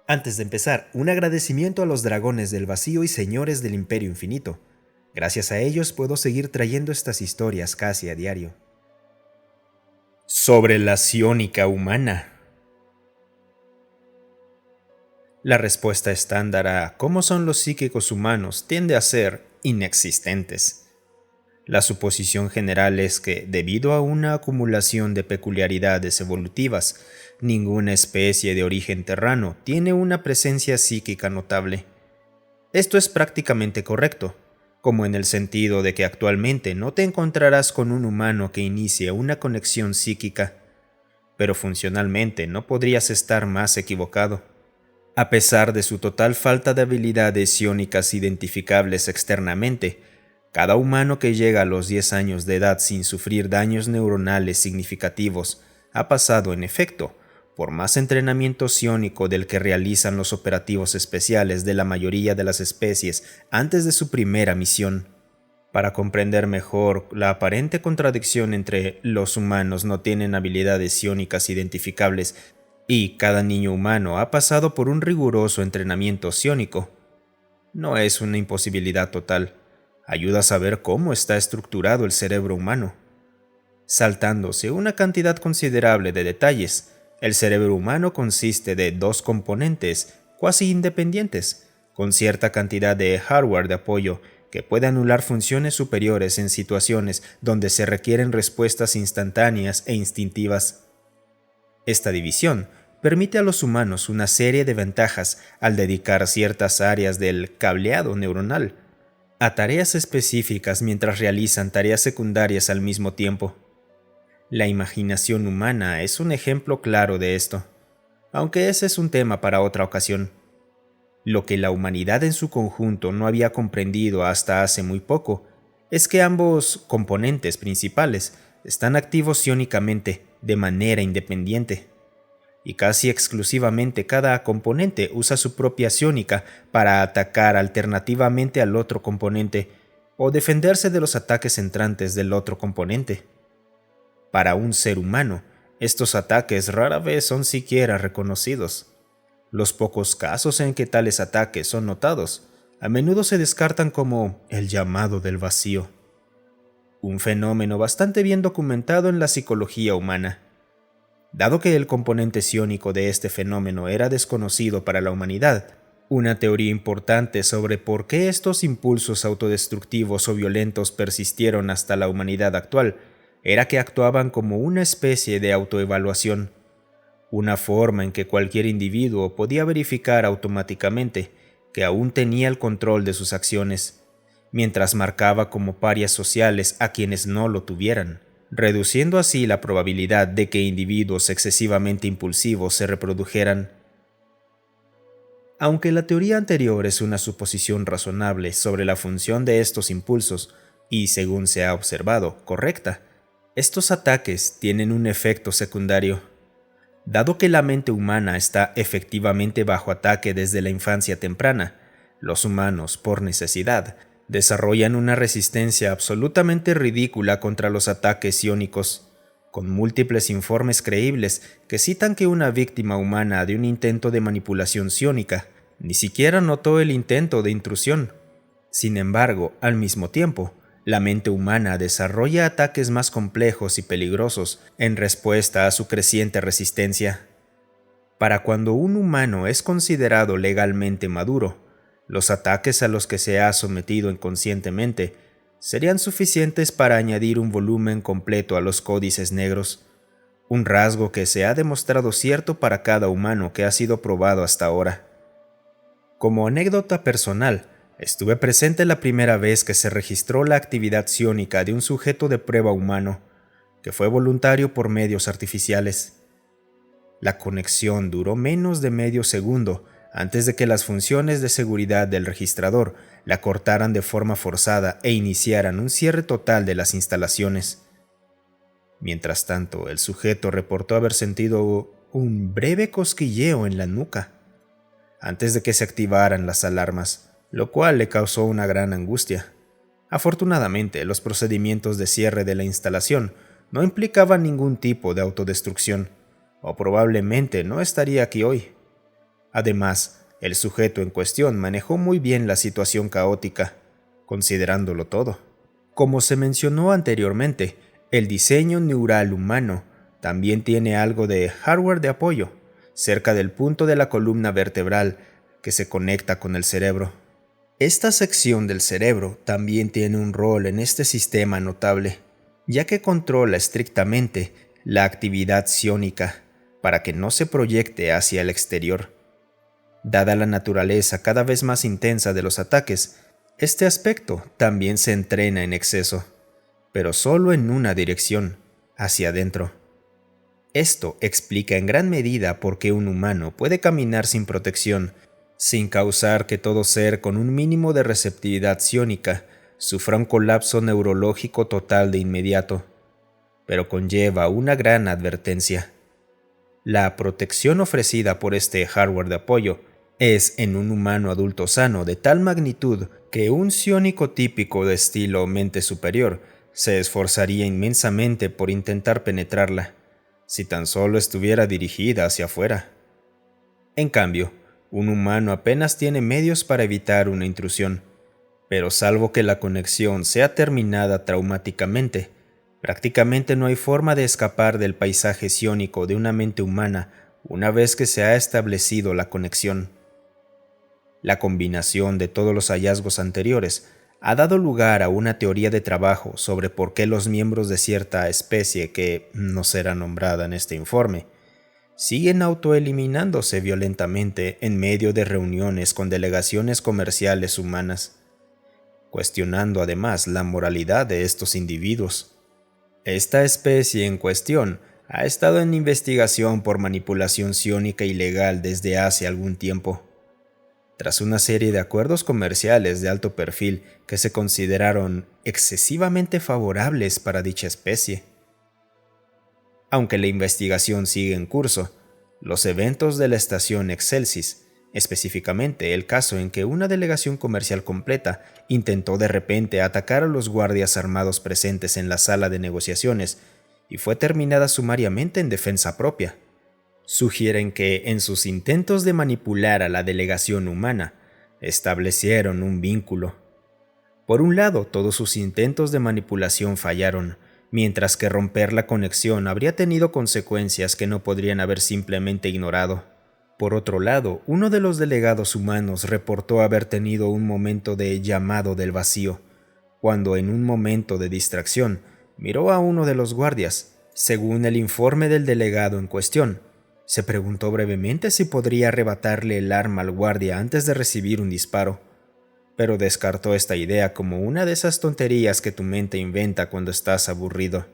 Antes de empezar, un agradecimiento a los dragones del vacío y señores del Imperio Infinito. Gracias a ellos puedo seguir trayendo estas historias casi a diario. Sobre la psiónica humana. La respuesta estándar a cómo son los psíquicos humanos tiende a ser inexistentes. La suposición general es que, debido a una acumulación de peculiaridades evolutivas, ninguna especie de origen terrano tiene una presencia psíquica notable. Esto es prácticamente correcto, como en el sentido de que actualmente no te encontrarás con un humano que inicie una conexión psíquica, pero funcionalmente no podrías estar más equivocado. A pesar de su total falta de habilidades psiónicas identificables externamente, cada humano que llega a los 10 años de edad sin sufrir daños neuronales significativos ha pasado, en efecto, por más entrenamiento psiónico del que realizan los operativos especiales de la mayoría de las especies antes de su primera misión. Para comprender mejor la aparente contradicción entre los humanos no tienen habilidades psiónicas identificables y cada niño humano ha pasado por un riguroso entrenamiento psiónico, no es una imposibilidad total. Ayuda a saber cómo está estructurado el cerebro humano. Saltándose una cantidad considerable de detalles, el cerebro humano consiste de dos componentes cuasi independientes, con cierta cantidad de hardware de apoyo que puede anular funciones superiores en situaciones donde se requieren respuestas instantáneas e instintivas. Esta división permite a los humanos una serie de ventajas al dedicar ciertas áreas del cableado neuronal a tareas específicas mientras realizan tareas secundarias al mismo tiempo. La imaginación humana es un ejemplo claro de esto, aunque ese es un tema para otra ocasión. Lo que la humanidad en su conjunto no había comprendido hasta hace muy poco es que ambos componentes principales están activos psiónicamente de manera independiente, y casi exclusivamente cada componente usa su propia psiónica para atacar alternativamente al otro componente o defenderse de los ataques entrantes del otro componente. Para un ser humano, estos ataques rara vez son siquiera reconocidos. Los pocos casos en que tales ataques son notados, a menudo se descartan como el llamado del vacío, un fenómeno bastante bien documentado en la psicología humana. Dado que el componente psiónico de este fenómeno era desconocido para la humanidad, una teoría importante sobre por qué estos impulsos autodestructivos o violentos persistieron hasta la humanidad actual era que actuaban como una especie de autoevaluación, una forma en que cualquier individuo podía verificar automáticamente que aún tenía el control de sus acciones, mientras marcaba como parias sociales a quienes no lo tuvieran, reduciendo así la probabilidad de que individuos excesivamente impulsivos se reprodujeran. Aunque la teoría anterior es una suposición razonable sobre la función de estos impulsos, y según se ha observado, correcta, estos ataques tienen un efecto secundario. Dado que la mente humana está efectivamente bajo ataque desde la infancia temprana, los humanos, por necesidad, desarrollan una resistencia absolutamente ridícula contra los ataques psiónicos, con múltiples informes creíbles que citan que una víctima humana de un intento de manipulación psiónica ni siquiera notó el intento de intrusión. Sin embargo, al mismo tiempo, la mente humana desarrolla ataques más complejos y peligrosos en respuesta a su creciente resistencia. Para cuando un humano es considerado legalmente maduro, los ataques a los que se ha sometido inconscientemente serían suficientes para añadir un volumen completo a los códices negros, un rasgo que se ha demostrado cierto para cada humano que ha sido probado hasta ahora. Como anécdota personal, estuve presente la primera vez que se registró la actividad psiónica de un sujeto de prueba humano, que fue voluntario por medios artificiales. La conexión duró menos de medio segundo antes de que las funciones de seguridad del registrador la cortaran de forma forzada e iniciaran un cierre total de las instalaciones. Mientras tanto, el sujeto reportó haber sentido un breve cosquilleo en la nuca antes de que se activaran las alarmas, lo cual le causó una gran angustia. Afortunadamente, los procedimientos de cierre de la instalación no implicaban ningún tipo de autodestrucción, o probablemente no estaría aquí hoy. Además, el sujeto en cuestión manejó muy bien la situación caótica, considerándolo todo. Como se mencionó anteriormente, el diseño neural humano también tiene algo de hardware de apoyo, cerca del punto de la columna vertebral que se conecta con el cerebro. Esta sección del cerebro también tiene un rol en este sistema notable, ya que controla estrictamente la actividad psiónica para que no se proyecte hacia el exterior. Dada la naturaleza cada vez más intensa de los ataques, este aspecto también se entrena en exceso, pero solo en una dirección, hacia adentro. Esto explica en gran medida por qué un humano puede caminar sin protección, sin causar que todo ser con un mínimo de receptividad psiónica sufra un colapso neurológico total de inmediato, pero conlleva una gran advertencia. La protección ofrecida por este hardware de apoyo es en un humano adulto sano de tal magnitud que un psiónico típico de estilo mente superior se esforzaría inmensamente por intentar penetrarla, si tan solo estuviera dirigida hacia afuera. En cambio, un humano apenas tiene medios para evitar una intrusión, pero salvo que la conexión sea terminada traumáticamente, prácticamente no hay forma de escapar del paisaje psiónico de una mente humana una vez que se ha establecido la conexión. La combinación de todos los hallazgos anteriores ha dado lugar a una teoría de trabajo sobre por qué los miembros de cierta especie que no será nombrada en este informe siguen autoeliminándose violentamente en medio de reuniones con delegaciones comerciales humanas, cuestionando además la moralidad de estos individuos. Esta especie en cuestión ha estado en investigación por manipulación psiónica ilegal desde hace algún tiempo. Tras una serie de acuerdos comerciales de alto perfil que se consideraron excesivamente favorables para dicha especie. Aunque la investigación sigue en curso, los eventos de la estación Excelsis, específicamente el caso en que una delegación comercial completa intentó de repente atacar a los guardias armados presentes en la sala de negociaciones y fue terminada sumariamente en defensa propia, sugieren que en sus intentos de manipular a la delegación humana, establecieron un vínculo. Por un lado, todos sus intentos de manipulación fallaron, mientras que romper la conexión habría tenido consecuencias que no podrían haber simplemente ignorado. Por otro lado, uno de los delegados humanos reportó haber tenido un momento de llamado del vacío, cuando en un momento de distracción miró a uno de los guardias. Según el informe del delegado en cuestión, se preguntó brevemente si podría arrebatarle el arma al guardia antes de recibir un disparo, pero descartó esta idea como una de esas tonterías que tu mente inventa cuando estás aburrido.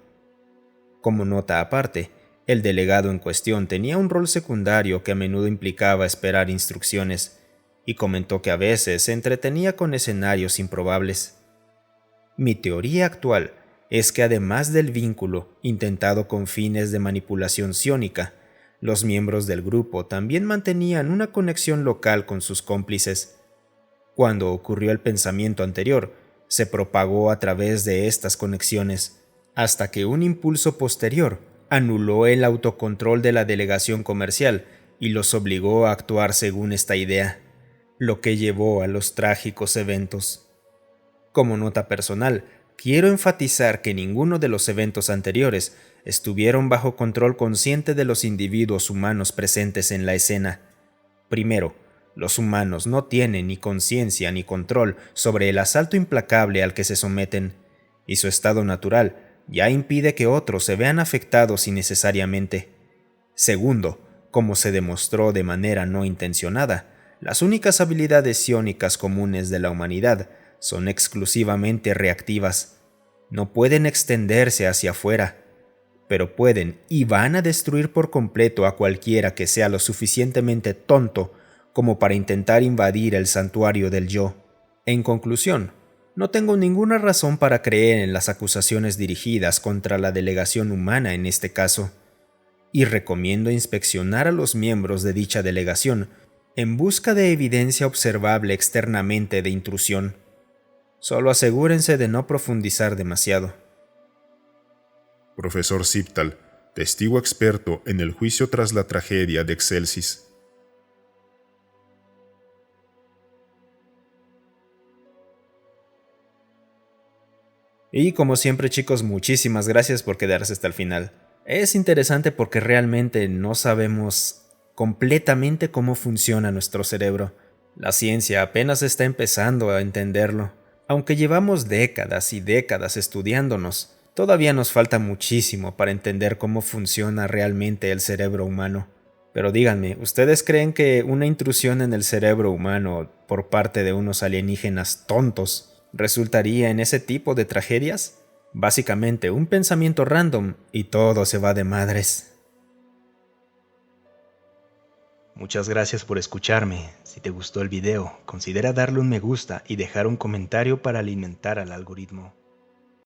Como nota aparte, el delegado en cuestión tenía un rol secundario que a menudo implicaba esperar instrucciones, y comentó que a veces se entretenía con escenarios improbables. Mi teoría actual es que además del vínculo intentado con fines de manipulación psiónica, los miembros del grupo también mantenían una conexión local con sus cómplices. Cuando ocurrió el pensamiento anterior, se propagó a través de estas conexiones, hasta que un impulso posterior anuló el autocontrol de la delegación comercial y los obligó a actuar según esta idea, lo que llevó a los trágicos eventos. Como nota personal, quiero enfatizar que ninguno de los eventos anteriores estuvieron bajo control consciente de los individuos humanos presentes en la escena. Primero, los humanos no tienen ni conciencia ni control sobre el asalto implacable al que se someten, y su estado natural ya impide que otros se vean afectados innecesariamente. Segundo, como se demostró de manera no intencionada, las únicas habilidades psiónicas comunes de la humanidad son exclusivamente reactivas. No pueden extenderse hacia afuera, pero pueden y van a destruir por completo a cualquiera que sea lo suficientemente tonto como para intentar invadir el santuario del yo. En conclusión, no tengo ninguna razón para creer en las acusaciones dirigidas contra la delegación humana en este caso, y recomiendo inspeccionar a los miembros de dicha delegación en busca de evidencia observable externamente de intrusión. Solo asegúrense de no profundizar demasiado. Profesor Siptal, testigo experto en el juicio tras la tragedia de Excelsis. Y como siempre chicos, muchísimas gracias por quedarse hasta el final. Es interesante porque realmente no sabemos completamente cómo funciona nuestro cerebro. La ciencia apenas está empezando a entenderlo. Aunque llevamos décadas y décadas estudiándonos, todavía nos falta muchísimo para entender cómo funciona realmente el cerebro humano. Pero díganme, ¿ustedes creen que una intrusión en el cerebro humano por parte de unos alienígenas tontos resultaría en ese tipo de tragedias? Básicamente un pensamiento random y todo se va de madres. Muchas gracias por escucharme. Si te gustó el video, considera darle un me gusta y dejar un comentario para alimentar al algoritmo.